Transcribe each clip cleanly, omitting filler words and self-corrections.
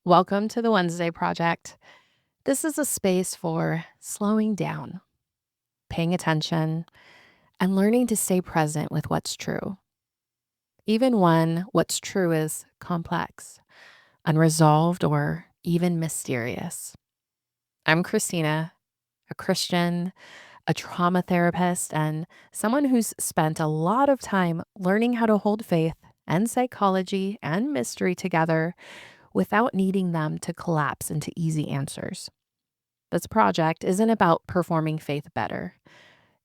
Welcome to the Wednesday Project. This is a space for slowing down, paying attention, and learning to stay present with what's true, even when what's true is complex, unresolved, or even mysterious. I'm Christina, a Christian, a trauma therapist, and someone who's spent a lot of time learning how to hold faith and psychology and mystery together without needing them to collapse into easy answers. This project isn't about performing faith better.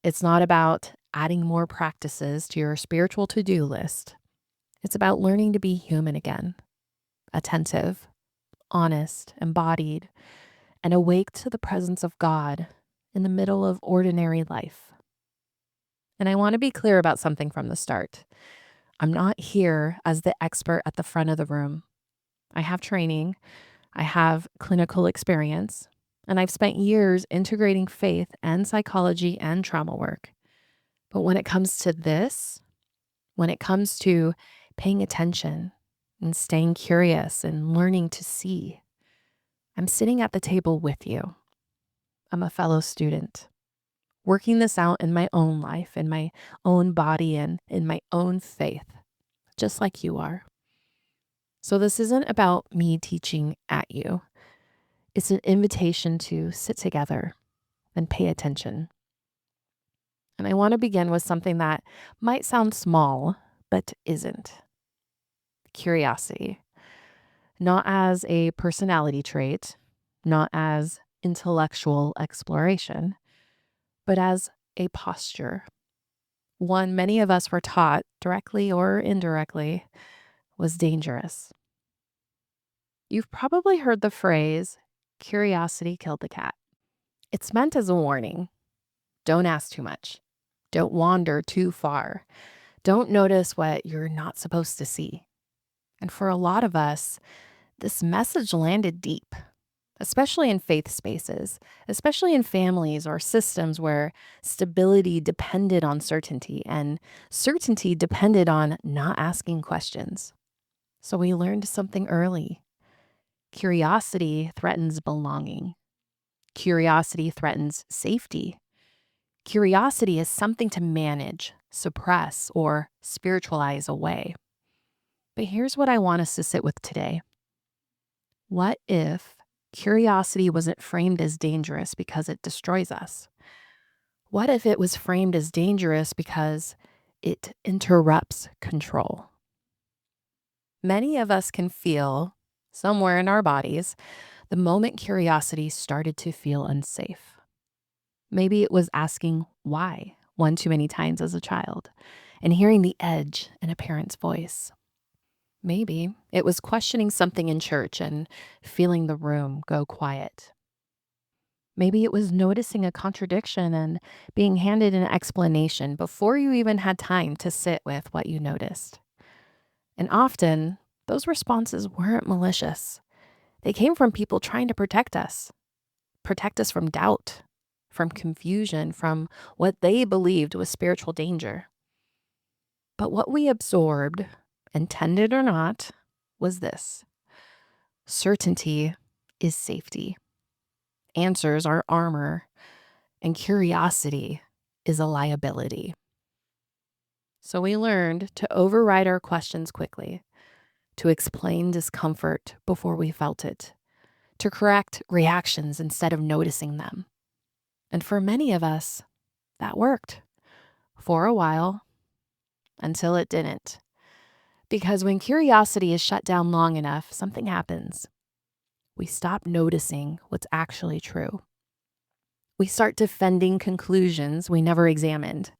It's not about adding more practices to your spiritual to-do list. It's about learning to be human again, attentive, honest, embodied, and awake to the presence of God in the middle of ordinary life. And I want to be clear about something from the start. I'm not here as the expert at the front of the room. I have training, I have clinical experience, and I've spent years integrating faith and psychology and trauma work. But when it comes to this, when it comes to paying attention and staying curious and learning to see, I'm sitting at the table with you. I'm a fellow student, working this out in my own life, in my own body, and in my own faith, just like you are. So this isn't about me teaching at you. It's an invitation to sit together and pay attention. And I want to begin with something that might sound small, but isn't. Curiosity. Not as a personality trait, not as intellectual exploration, but as a posture. One many of us were taught, directly or indirectly, was dangerous. You've probably heard the phrase, curiosity killed the cat. It's meant as a warning. Don't ask too much. Don't wander too far. Don't notice what you're not supposed to see. And for a lot of us, this message landed deep, especially in faith spaces, especially in families or systems where stability depended on certainty and certainty depended on not asking questions. So we learned something early. Curiosity threatens belonging. Curiosity threatens safety. Curiosity is something to manage, suppress, or spiritualize away. But here's what I want us to sit with today. What if curiosity wasn't framed as dangerous because it destroys us? What if it was framed as dangerous because it interrupts control? Many of us can feel, somewhere in our bodies, the moment curiosity started to feel unsafe. Maybe it was asking why one too many times as a child and hearing the edge in a parent's voice. Maybe it was questioning something in church and feeling the room go quiet. Maybe it was noticing a contradiction and being handed an explanation before you even had time to sit with what you noticed. And often, those responses weren't malicious. They came from people trying to protect us from doubt, from confusion, from what they believed was spiritual danger. But what we absorbed, intended or not, was this: certainty is safety. Answers are armor, and curiosity is a liability. So we learned to override our questions quickly, to explain discomfort before we felt it, to correct reactions instead of noticing them. And for many of us, that worked for a while until it didn't. Because when curiosity is shut down long enough, something happens. We stop noticing what's actually true. We start defending conclusions we never examined.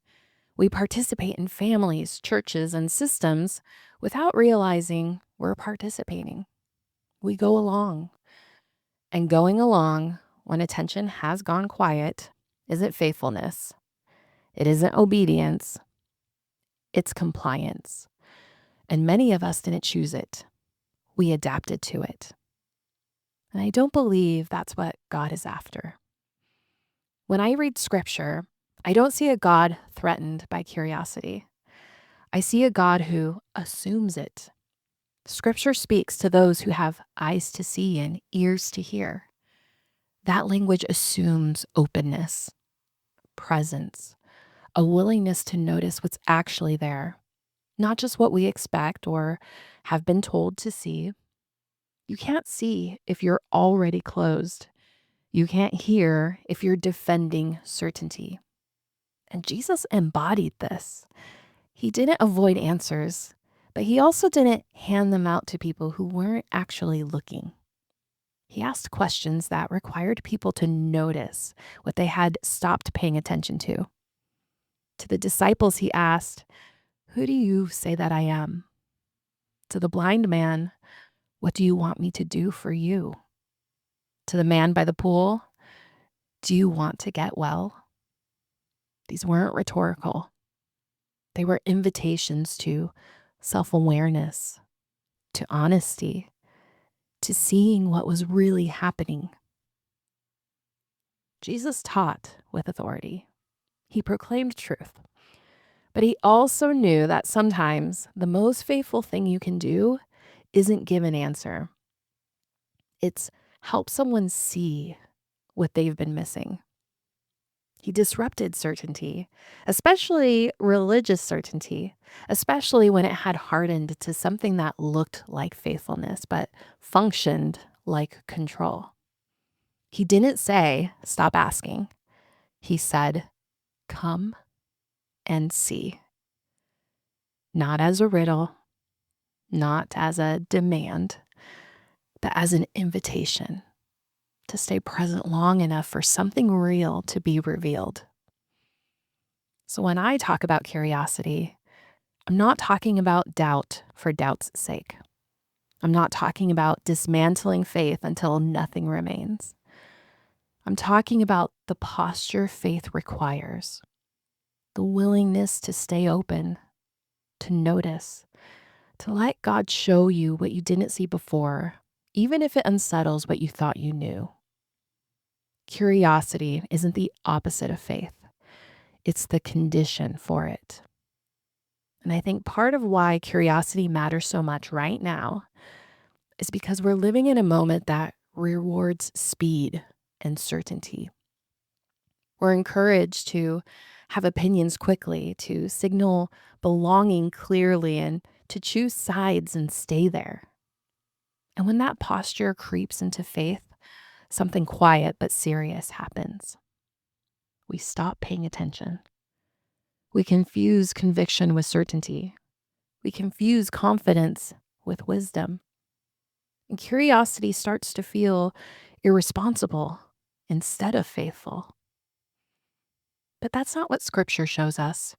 We participate in families, churches, and systems without realizing we're participating. We go along. And going along, when attention has gone quiet, isn't faithfulness. It isn't obedience. It's compliance. And many of us didn't choose it. We adapted to it. And I don't believe that's what God is after. When I read scripture, I don't see a God threatened by curiosity. I see a God who assumes it. Scripture speaks to those who have eyes to see and ears to hear. That language assumes openness, presence, a willingness to notice what's actually there, not just what we expect or have been told to see. You can't see if you're already closed. You can't hear if you're defending certainty. And Jesus embodied this. He didn't avoid answers, but he also didn't hand them out to people who weren't actually looking. He asked questions that required people to notice what they had stopped paying attention to. To the disciples, he asked, "Who do you say that I am?" To the blind man, "What do you want me to do for you?" To the man by the pool, "Do you want to get well?" These weren't rhetorical. They were invitations to self-awareness, to honesty, to seeing what was really happening. Jesus taught with authority. He proclaimed truth. But he also knew that sometimes the most faithful thing you can do isn't give an answer. It's help someone see what they've been missing. He disrupted certainty, especially religious certainty, especially when it had hardened to something that looked like faithfulness, but functioned like control. He didn't say, "Stop asking." He said, "Come and see." Not as a riddle, not as a demand, but as an invitation to stay present long enough for something real to be revealed. So when I talk about curiosity, I'm not talking about doubt for doubt's sake. I'm not talking about dismantling faith until nothing remains. I'm talking about the posture faith requires, the willingness to stay open, to notice, to let God show you what you didn't see before, even if it unsettles what you thought you knew. Curiosity isn't the opposite of faith. It's the condition for it. And I think part of why curiosity matters so much right now is because we're living in a moment that rewards speed and certainty. We're encouraged to have opinions quickly, to signal belonging clearly, and to choose sides and stay there. And when that posture creeps into faith, something quiet but serious happens. We stop paying attention. We confuse conviction with certainty. We confuse confidence with wisdom. And curiosity starts to feel irresponsible instead of faithful. But that's not what Scripture shows us.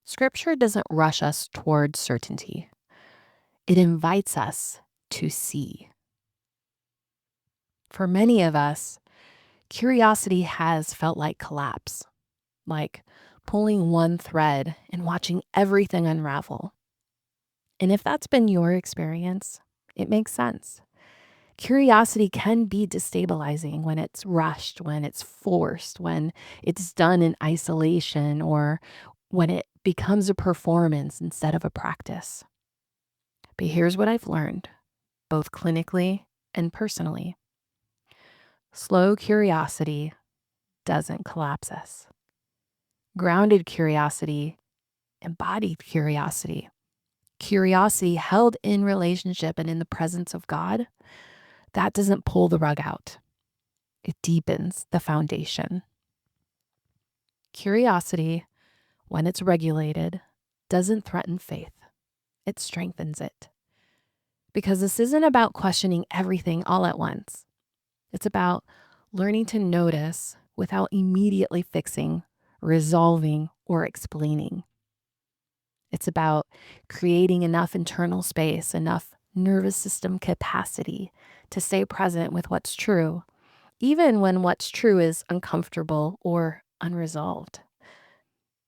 Scripture doesn't rush us towards certainty. It invites us to see. For many of us, curiosity has felt like collapse, like pulling one thread and watching everything unravel. And if that's been your experience, it makes sense. Curiosity can be destabilizing when it's rushed, when it's forced, when it's done in isolation, or when it becomes a performance instead of a practice. But here's what I've learned, both clinically and personally. Slow curiosity doesn't collapse us. Grounded curiosity, embodied curiosity, curiosity held in relationship and in the presence of God, that doesn't pull the rug out. It deepens the foundation. Curiosity, when it's regulated, doesn't threaten faith. It strengthens it. Because this isn't about questioning everything all at once. It's about learning to notice without immediately fixing, resolving, or explaining. It's about creating enough internal space, enough nervous system capacity to stay present with what's true, even when what's true is uncomfortable or unresolved.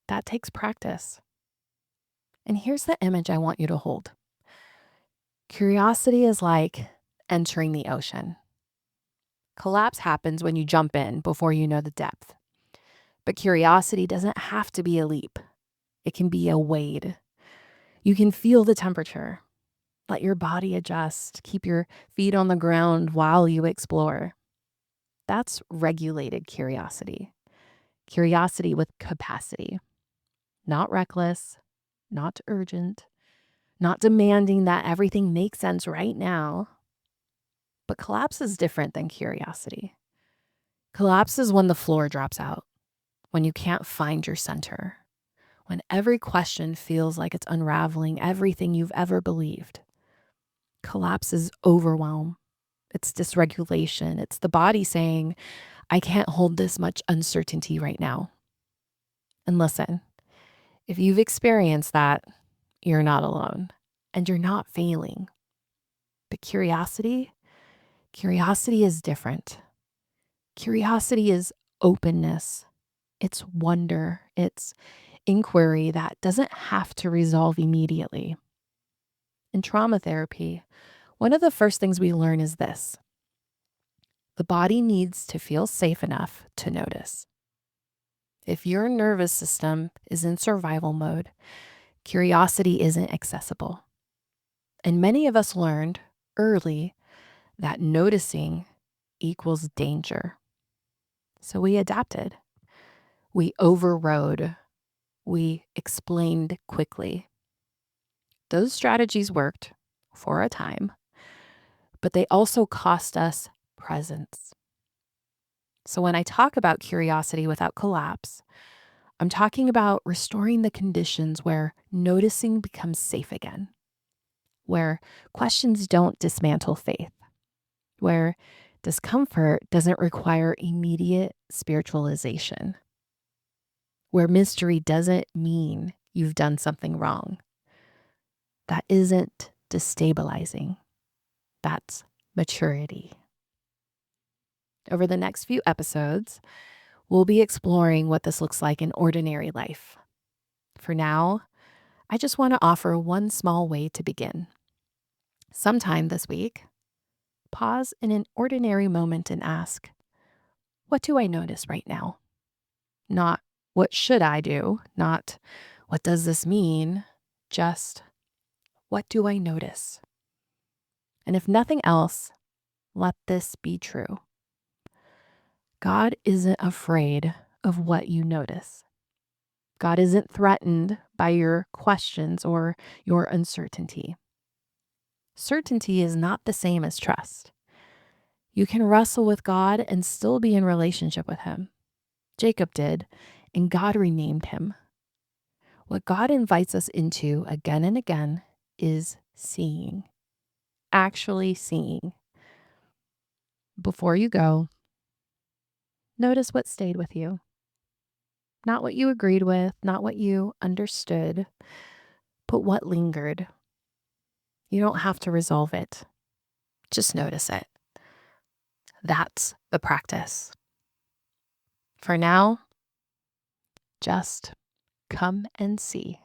That takes practice. And here's the image I want you to hold. Curiosity is like entering the ocean. Collapse happens when you jump in before you know the depth. But curiosity doesn't have to be a leap. It can be a wade. You can feel the temperature. Let your body adjust. Keep your feet on the ground while you explore. That's regulated curiosity. Curiosity with capacity. Not reckless, not urgent, not demanding that everything makes sense right now. But collapse is different than curiosity. Collapse is when the floor drops out, when you can't find your center, when every question feels like it's unraveling everything you've ever believed. Collapse is overwhelm. It's dysregulation. It's the body saying, I can't hold this much uncertainty right now. And listen, if you've experienced that, you're not alone and you're not failing. But curiosity is different. Curiosity is openness. It's wonder. It's inquiry that doesn't have to resolve immediately. In trauma therapy, one of the first things we learn is this: the body needs to feel safe enough to notice. If your nervous system is in survival mode, curiosity isn't accessible. And many of us learned early that noticing equals danger. So we adapted. We overrode. We explained quickly. Those strategies worked for a time, but they also cost us presence. So when I talk about curiosity without collapse, I'm talking about restoring the conditions where noticing becomes safe again, where questions don't dismantle faith, where discomfort doesn't require immediate spiritualization, where mystery doesn't mean you've done something wrong. That isn't destabilizing. That's maturity. Over the next few episodes, we'll be exploring what this looks like in ordinary life. For now, I just want to offer one small way to begin. Sometime this week, pause in an ordinary moment and ask, what do I notice right now? Not what should I do? Not what does this mean? Just what do I notice? And if nothing else, let this be true. God isn't afraid of what you notice. God isn't threatened by your questions or your uncertainty. Certainty is not the same as trust. You can wrestle with God and still be in relationship with him. Jacob did, and God renamed him. What God invites us into again and again is seeing, actually seeing. Before you go, notice what stayed with you. Not what you agreed with, not what you understood, but what lingered. You don't have to resolve it. Just notice it. That's the practice. For now, just come and see.